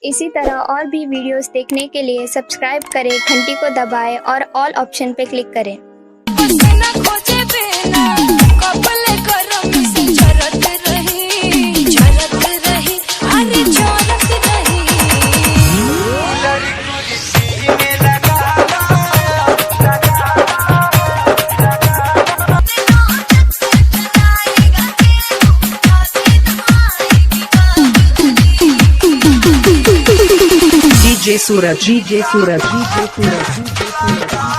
इसी तरह और भी वीडियोस देखने के लिए सब्सक्राइब करें, घंटी को दबाएं और ऑल ऑप्शन पर क्लिक करें। DJ Suraj, DJ Suraj, DJ Suraj, DJ Suraj.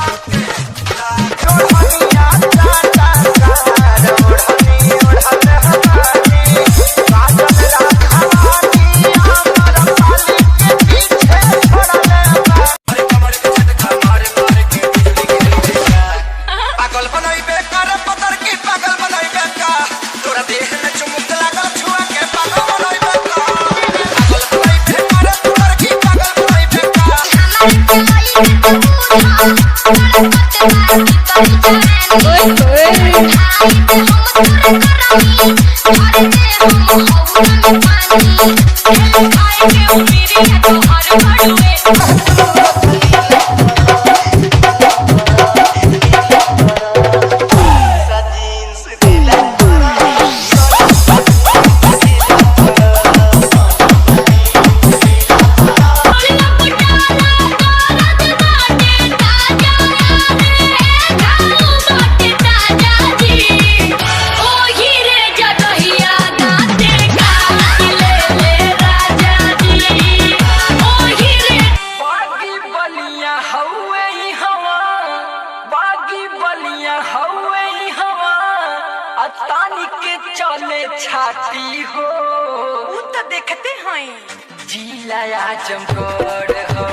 चले छाती हो तो देखते हैं जिला आजमगढ़ हो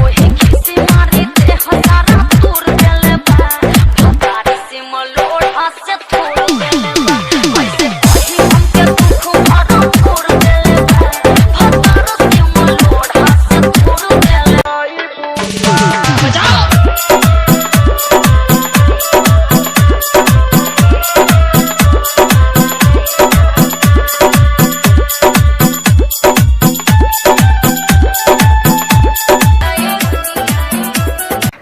ओही किसी मारे ते हजारा दूर चले बा भतारी से मलोड़ा से थोड़ चले बा ऐसे कहीं हमके दुख भरा छोड़ चले बा भतारी से मलोड़ा से थोड़ चले बजाओ।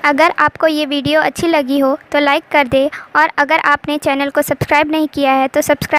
अगर आपको ये वीडियो अच्छी लगी हो तो लाइक कर दें और अगर आपने चैनल को सब्सक्राइब नहीं किया है तो सब्सक्राइब